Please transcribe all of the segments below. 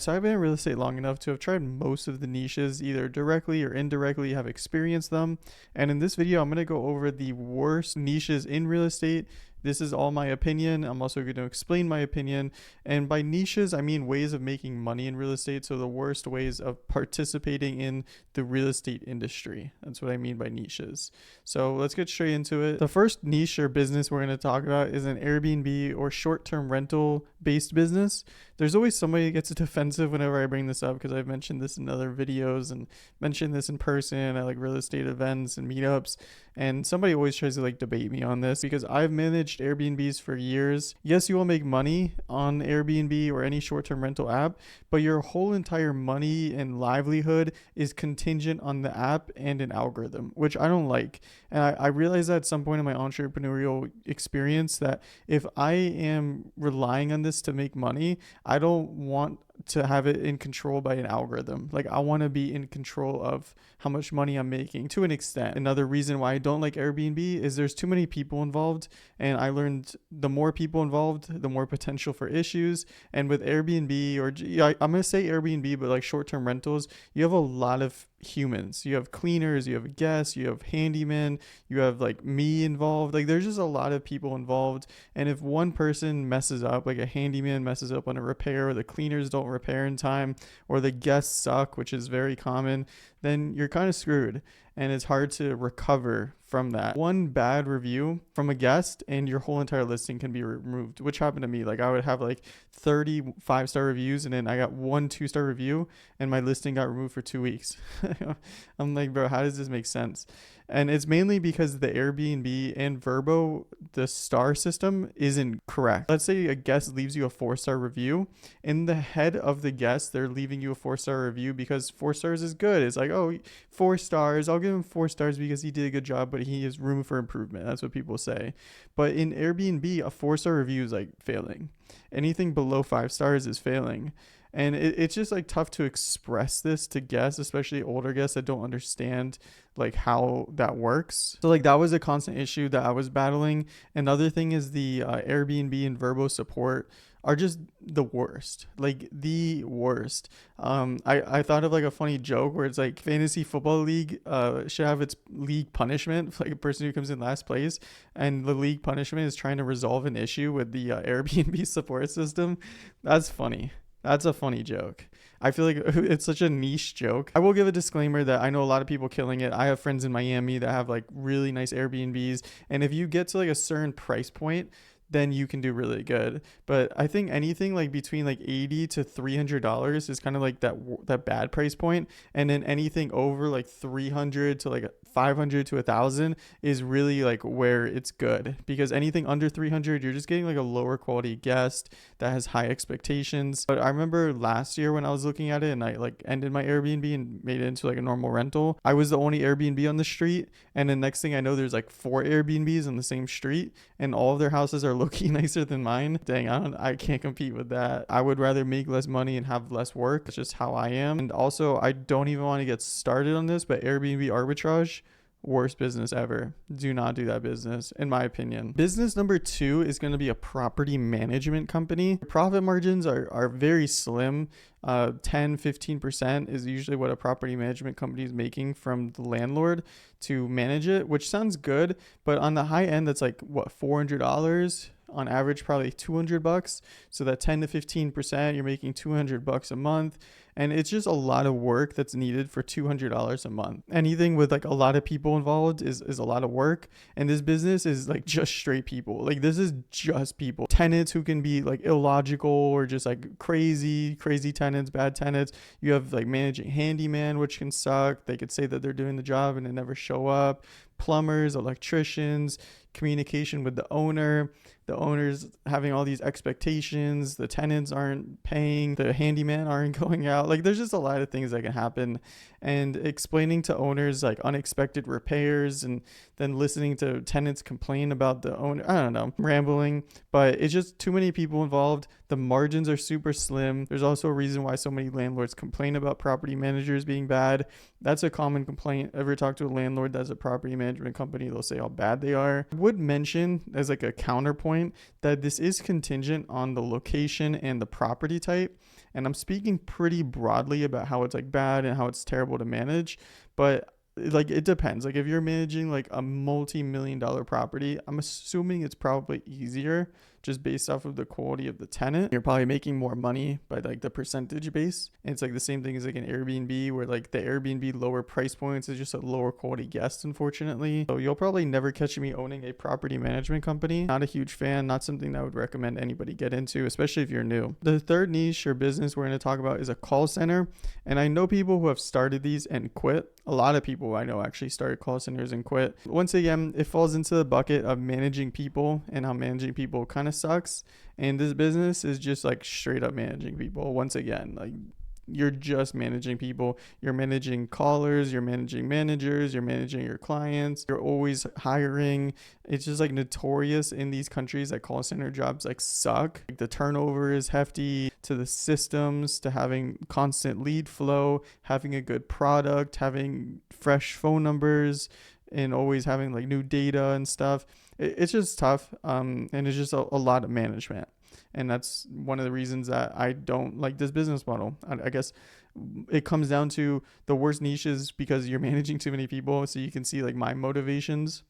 So I've been in real estate long enough to have tried most of the niches, either directly or indirectly have experienced them. And in this video, I'm going to go over the worst niches in real estate. This is all my opinion. I'm also going to explain my opinion. And by niches, I mean ways of making money in real estate. So the worst ways of participating in the real estate industry. That's what I mean by niches. So let's get straight into it. The first niche or business we're going to talk about is an Airbnb or short-term rental based business. There's always somebody that gets defensive whenever I bring this up because I've mentioned this in other videos and mentioned this in person at like real estate events and meetups. And somebody always tries to like debate me on this because I've managed Airbnbs for years. Yes, you will make money on Airbnb or any short-term rental app, but your whole entire money and livelihood is contingent on the app and an algorithm, which I don't like. And I realized that at some point in my entrepreneurial experience that if I am relying on this to make money, I don't want to have it in control by an algorithm. Like I want to be in control of how much money I'm making to an extent. Another reason why I don't like Airbnb is there's too many people involved, and I learned the more people involved, the more potential for issues. And with Airbnb, or I'm going to say Airbnb, but like short-term rentals, you have a lot of humans. You have cleaners, you have guests, you have handyman, you have like me involved. Like there's just a lot of people involved, and if one person messes up, like a handyman messes up on a repair, or the cleaners don't repair in time, or the guests suck, which is very common, then you're kind of screwed, and it's hard to recover from that. One bad review from a guest and your whole entire listing can be removed, which happened to me. Like I would have like 30 5-star reviews, and then I got 1 2-star review and my listing got removed for 2 weeks. I'm like, bro, how does this make sense? And it's mainly because the Airbnb and Verbo, the star system isn't correct. Let's say a guest leaves you a 4-star review. In the head of the guest, they're leaving you a 4-star review because 4 stars is good. It's like, oh, 4 stars. I'll give him 4 stars because he did a good job, but he has room for improvement. That's what people say. But in Airbnb, a 4-star review is like failing. Anything below 5 stars is failing. And it's just like tough to express this to guests, especially older guests that don't understand like how that works. So like that was a constant issue that I was battling. Another thing is the Airbnb and Verbo support are just the worst, like the worst. I thought of like a funny joke where it's like fantasy football league should have its league punishment, like a person who comes in last place, and the league punishment is trying to resolve an issue with the Airbnb support system. That's funny. That's a funny joke. I feel like it's such a niche joke. I will give a disclaimer that I know a lot of people killing it. I have friends in Miami that have like really nice Airbnbs. And if you get to like a certain price point, then you can do really good. But I think anything like between like $80 to $300 is kind of like that bad price point. And then anything over like 300 to like 500 to 1,000 is really like where it's good, because anything under 300, you're just getting like a lower quality guest that has high expectations. But I remember last year when I was looking at it and I like ended my Airbnb and made it into like a normal rental, I was the only Airbnb on the street. And the next thing I know, there's like 4 Airbnbs on the same street, and all of their houses are looking nicer than mine. Dang, I can't compete with that. I would rather make less money and have less work. It's just how I am. And also, I don't even want to get started on this, but Airbnb arbitrage, worst business ever. Do not do that business, in my opinion. Business number 2 is going to be a property management company. Profit margins are very slim. 10-15% is usually what a property management company is making from the landlord to manage it, which sounds good, but on the high end, that's like what, $400 on average, probably $200. So that 10 to 15%, you're making $200 a month. And it's just a lot of work that's needed for $200 a month. Anything with like a lot of people involved is a lot of work. And this business is like just straight people. Like this is just people. Tenants who can be like illogical or just like crazy tenants, bad tenants. You have like managing handyman, which can suck. They could say that they're doing the job and they never show up. Plumbers, electricians, communication with the owner. The owners having all these expectations, the tenants aren't paying, the handyman aren't going out. Like there's just a lot of things that can happen, and explaining to owners like unexpected repairs, and then listening to tenants complain about the owner. I don't know, I'm rambling, but it's just too many people involved. The margins are super slim. There's also a reason why so many landlords complain about property managers being bad. That's a common complaint. Ever talk to a landlord that's a property management company, they'll say how bad they are. I would mention as like a counterpoint that this is contingent on the location and the property type. And I'm speaking pretty broadly about how it's like bad and how it's terrible to manage, but like it depends. Like if you're managing like a multi-million-dollar property, I'm assuming it's probably easier just based off of the quality of the tenant. You're probably making more money by like the percentage base. And it's like the same thing as like an Airbnb, where like the Airbnb lower price points is just a lower quality guest, unfortunately. So you'll probably never catch me owning a property management company. Not a huge fan, not something that I would recommend anybody get into, especially if you're new. The third niche or business we're going to talk about is a call center. And I know people who have started these and quit. A lot of people I know actually started call centers and quit. Once again, it falls into the bucket of managing people and how managing people kind of sucks. And this business is just like straight up managing people. Once again, like you're just managing people. You're managing callers, you're managing managers, you're managing your clients, you're always hiring. It's just like notorious in these countries that call center jobs like suck. Like the turnover is hefty, to the systems, to having constant lead flow, having a good product, having fresh phone numbers, and always having like new data and stuff. It's just tough, and it's just a lot of management. And that's one of the reasons that I don't like this business model. I guess it comes down to the worst niches because you're managing too many people. So you can see like my motivations,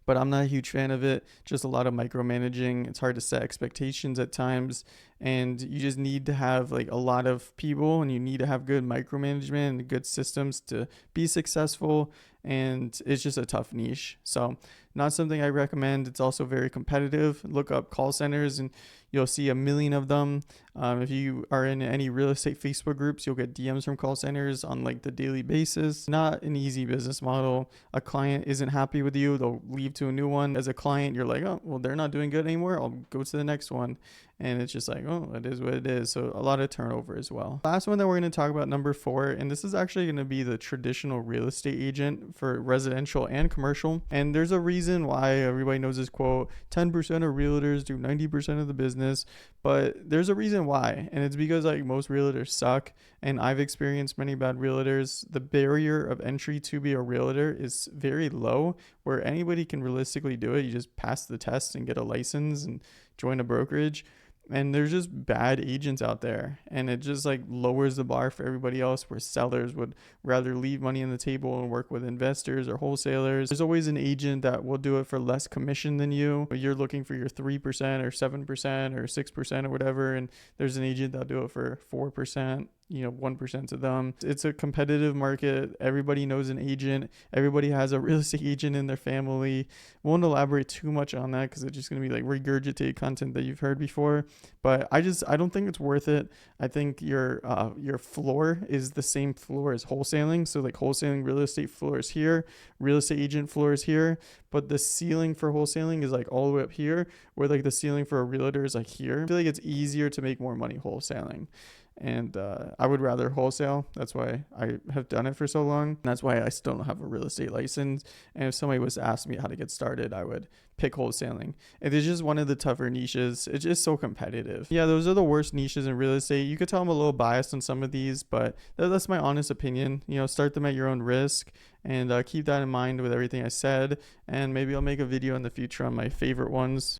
but I'm not a huge fan of it. Just a lot of micromanaging. It's hard to set expectations at times, and you just need to have like a lot of people, and you need to have good micromanagement and good systems to be successful. And it's just a tough niche. So not something I recommend. It's also very competitive. Look up call centers and you'll see a million of them. If you are in any real estate Facebook groups, you'll get DMs from call centers on like the daily basis. Not an easy business model. A client isn't happy with you, they'll leave to a new one. As a client, you're like, oh, well, they're not doing good anymore, I'll go to the next one. And it's just like, oh, it is what it is. So a lot of turnover as well. Last one that we're going to talk about, number 4, and this is actually going to be the traditional real estate agent for residential and commercial. And there's a reason why everybody knows this quote: 10% of realtors do 90% of the business. But there's a reason why, and it's because like most realtors suck, and I've experienced many bad realtors. The barrier of entry to be a realtor is very low, where anybody can realistically do it. You just pass the test and get a license and join a brokerage. And there's just bad agents out there, and it just like lowers the bar for everybody else, where sellers would rather leave money on the table and work with investors or wholesalers. There's always an agent that will do it for less commission than you. You're looking for your 3% or 7% or 6% or whatever, and there's an agent that'll do it for 4%. 1% to them. It's a competitive market. Everybody knows an agent. Everybody has a real estate agent in their family. Won't elaborate too much on that because it's just going to be like regurgitated content that you've heard before. But I don't think it's worth it. I think your floor is the same floor as wholesaling. So like wholesaling, real estate floor is here, real estate agent floor is here, but the ceiling for wholesaling is like all the way up here, where like the ceiling for a realtor is like here. I feel like it's easier to make more money wholesaling. And I would rather wholesale. That's why I have done it for so long. That's why I still don't have a real estate license. And if somebody was to ask me how to get started, I would pick wholesaling. It is just one of the tougher niches. It's just so competitive. Yeah, those are the worst niches in real estate. You could tell I'm a little biased on some of these, but that's my honest opinion. Start them at your own risk, and keep that in mind with everything I said. And maybe I'll make a video in the future on my favorite ones.